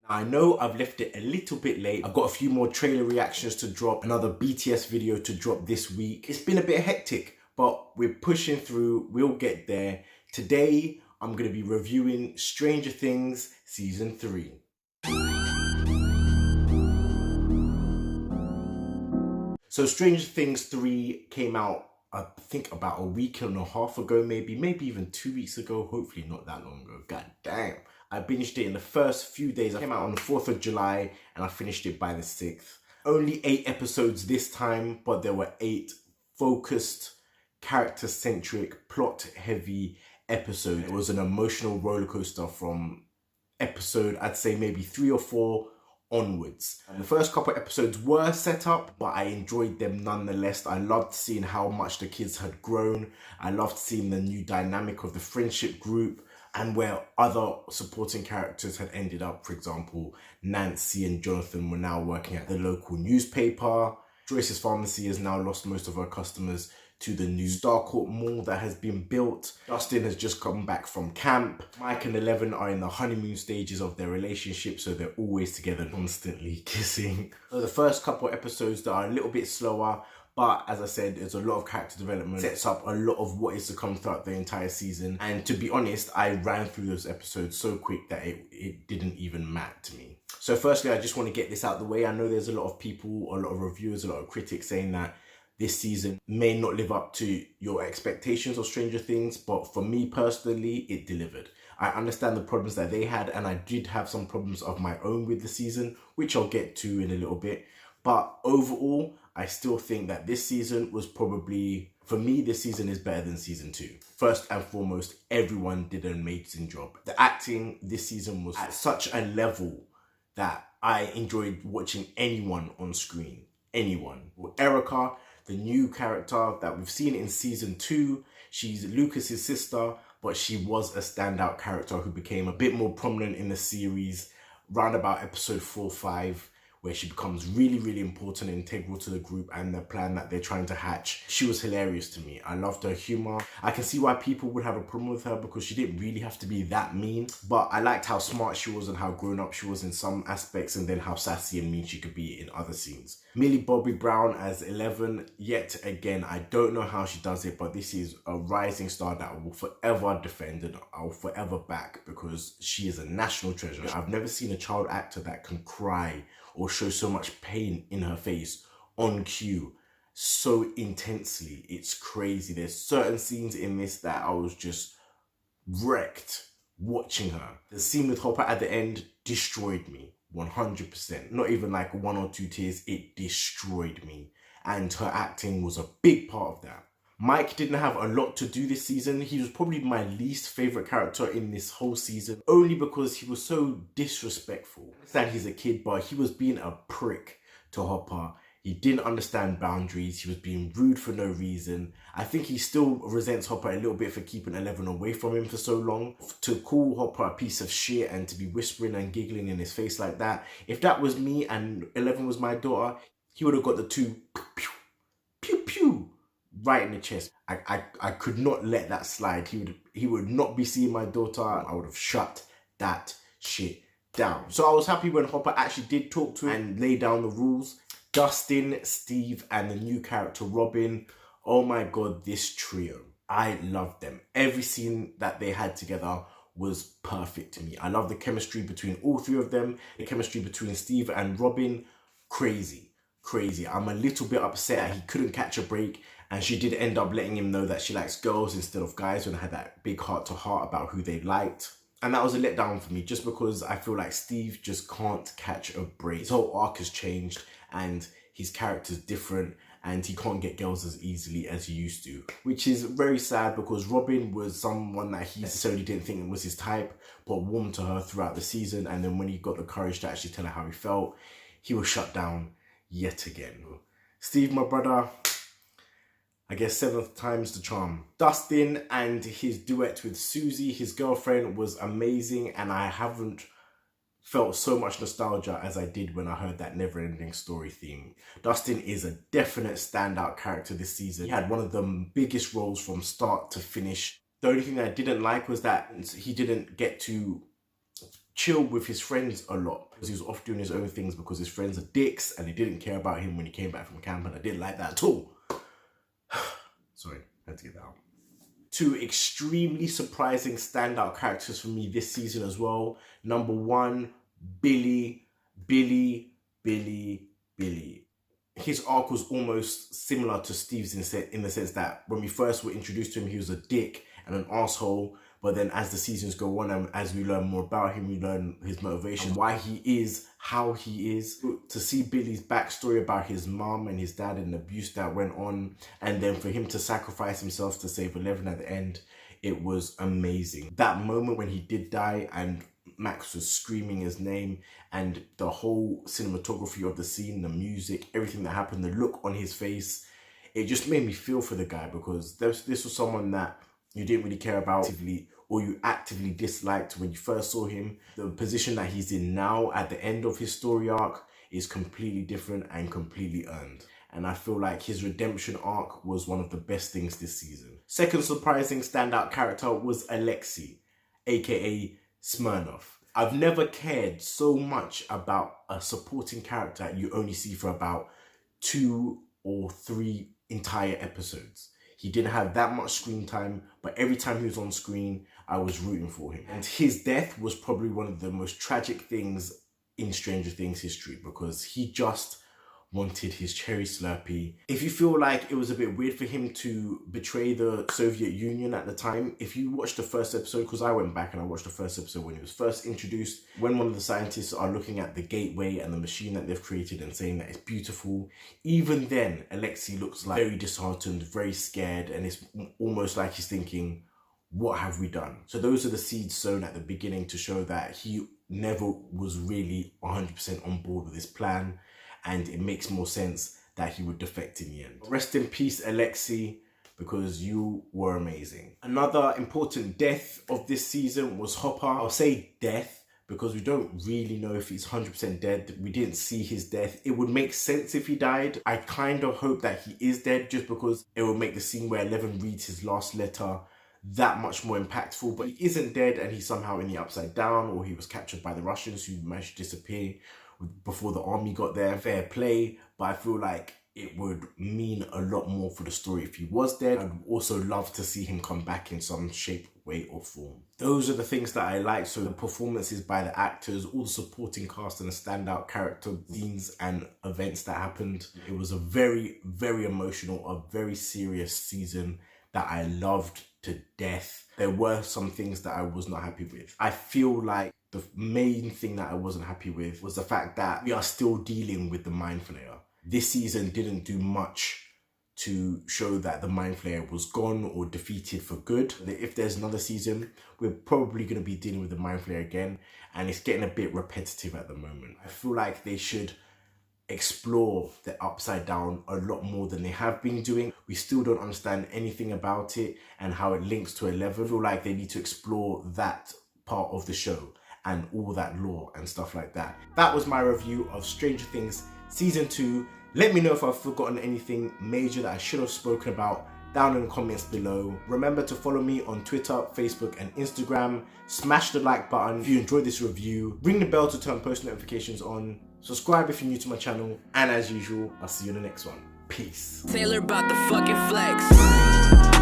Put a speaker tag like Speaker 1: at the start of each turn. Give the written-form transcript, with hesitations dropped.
Speaker 1: I know I've left it a little bit late. I've got a few more trailer reactions to drop, another BTS video to drop this week. It's been a bit hectic, but we're pushing through. We'll get there. Today, I'm going to be reviewing Stranger Things Season 3. So Stranger Things 3 came out, I think, about a week and a half ago, maybe even 2 weeks ago. Hopefully not that long ago. God damn. I binged it in the first few days. I came out on the 4th of July and I finished it by the 6th. Only 8 episodes this time, but there were 8 focused, character-centric, plot-heavy episodes. It was an emotional rollercoaster from episode, I'd say maybe 3 or 4 onwards. And the first couple of episodes were set up, but I enjoyed them nonetheless. I loved seeing how much the kids had grown. I loved seeing the new dynamic of the friendship group and where other supporting characters had ended up. For example, Nancy and Jonathan were now working at the local newspaper. Joyce's pharmacy has now lost most of her customers to the new Starcourt Mall that has been built. Dustin has just come back from camp. Mike and Eleven are in the honeymoon stages of their relationship, so they're always together, constantly kissing. So the first couple of episodes that are a little bit slower, but as I said, there's a lot of character development, sets up a lot of what is to come throughout the entire season. And to be honest, I ran through those episodes so quick that it didn't even matter to me. So firstly, I just want to get this out of the way. I know there's a lot of people, a lot of reviewers, a lot of critics saying that this season may not live up to your expectations of Stranger Things, but for me personally, it delivered. I understand the problems that they had, and I did have some problems of my own with the season, which I'll get to in a little bit. But overall, I still think that this season was probably, for me, this season is better than season 2. First and foremost, everyone did an amazing job. The acting this season was at such a level that I enjoyed watching anyone on screen. Anyone. Well, Erica, the new character that we've seen in season 2, she's Lucas's sister, but she was a standout character who became a bit more prominent in the series round about episode 4-5, where she becomes really, really important and integral to the group and the plan that they're trying to hatch. She was hilarious to me. I loved her humor. I can see why people would have a problem with her because she didn't really have to be that mean, but I liked how smart she was and how grown up she was in some aspects, and then how sassy and mean she could be in other scenes. Millie Bobby Brown as 11, yet again, I don't know how she does it, but this is a rising star that I will forever defend and I'll forever back because she is a national treasure. I've never seen a child actor that can cry or show so much pain in her face on cue so intensely. It's crazy. There's certain scenes in this that I was just wrecked watching her. The scene with Hopper at the end destroyed me 100%. Not even like 1 or 2 tears, it destroyed me. And her acting was a big part of that. Mike didn't have a lot to do this season. He was probably my least favorite character in this whole season, only because he was so disrespectful. I understand he's a kid, but he was being a prick to Hopper. He didn't understand boundaries. He was being rude for no reason. I think he still resents Hopper a little bit for keeping Eleven away from him for so long. To call Hopper a piece of shit and to be whispering and giggling in his face like that. If that was me and Eleven was my daughter, he would have got the 2 pew, pew, pew, right in the chest. I could not let that slide. He would not be seeing my daughter. I would have shut that shit down. So I was happy when Hopper actually did talk to him and lay down the rules. Dustin, Steve, and the new character Robin. Oh my god, this trio. I loved them. Every scene that they had together was perfect to me. I love the chemistry between all 3 of them. The chemistry between Steve and Robin, crazy. I'm a little bit upset that he couldn't catch a break, and she did end up letting him know that she likes girls instead of guys when I had that big heart-to-heart about who they liked. And that was a letdown for me, just because I feel like Steve just can't catch a break. His whole arc has changed and his character's different and he can't get girls as easily as he used to, which is very sad because Robin was someone that he necessarily didn't think was his type, but warmed to her throughout the season. And then when he got the courage to actually tell her how he felt, he was shut down yet again. Steve, my brother, I guess 7th time's the charm. Dustin and his duet with Susie, his girlfriend, was amazing, and I haven't felt so much nostalgia as I did when I heard that Neverending Story theme. Dustin is a definite standout character this season. He had one of the biggest roles from start to finish. The only thing that I didn't like was that he didn't get to chilled with his friends a lot because he was off doing his own things because his friends are dicks and they didn't care about him when he came back from camp, and I didn't like that at all. Sorry, I had to get that out. Two extremely surprising standout characters for me this season as well. Number one, Billy. His arc was almost similar to Steve's in the sense that when we first were introduced to him, he was a dick and an asshole. But then as the seasons go on and as we learn more about him, we learn his motivation, why he is how he is. To see Billy's backstory about his mom and his dad and the abuse that went on, and then for him to sacrifice himself to save 11 at the end, it was amazing. That moment when he did die and Max was screaming his name, and the whole cinematography of the scene, the music, everything that happened, the look on his face, it just made me feel for the guy, because this was someone that you didn't really care about actively, or you actively disliked when you first saw him. The position that he's in now at the end of his story arc is completely different and completely earned. And I feel like his redemption arc was one of the best things this season. Second surprising standout character was Alexei, aka Smirnov. I've never cared so much about a supporting character you only see for about 2 or 3 entire episodes. He didn't have that much screen time, but every time he was on screen, I was rooting for him. And his death was probably one of the most tragic things in Stranger Things history, because he just wanted his cherry Slurpee. If you feel like it was a bit weird for him to betray the Soviet Union at the time, if you watch the first episode, because I went back and I watched the first episode when he was first introduced, when one of the scientists are looking at the gateway and the machine that they've created and saying that it's beautiful, even then Alexei looks like very disheartened, very scared, and it's almost like he's thinking, what have we done? So those are the seeds sown at the beginning to show that he never was really 100% on board with his plan, and it makes more sense that he would defect in the end. Rest in peace, Alexei, because you were amazing. Another important death of this season was Hopper. I'll say death because we don't really know if he's 100% dead. We didn't see his death. It would make sense if he died. I kind of hope that he is dead, just because it will make the scene where 11 reads his last letter that much more impactful. But he isn't dead, and he's somehow in the Upside Down, or he was captured by the Russians who managed to disappear before the army got there. Fair play, but I feel like it would mean a lot more for the story if he was dead. I'd also love to see him come back in some shape, way or form. Those are the things that I like. So the performances by the actors, all the supporting cast and the standout character scenes and events that happened. It was a very, very emotional, a very serious season that I loved to death. There were some things that I was not happy with. I feel like the main thing that I wasn't happy with was the fact that we are still dealing with the Mind Flayer. This season didn't do much to show that the Mind Flayer was gone or defeated for good. If there's another season, we're probably going to be dealing with the Mind Flayer again, and it's getting a bit repetitive at the moment. I feel like they should explore the Upside Down a lot more than they have been doing. We still don't understand anything about it and how it links to 11. I feel like they need to explore that part of the show and all that lore and stuff like that. That was my review of Stranger Things Season 2. Let me know if I've forgotten anything major that I should have spoken about down in the comments below. Remember to follow me on Twitter, Facebook and Instagram. Smash the like button if you enjoyed this review. Ring the bell to turn post notifications on. Subscribe if you're new to my channel. And as usual, I'll see you in the next one. Peace.
Speaker 2: Taylor about the fucking flex.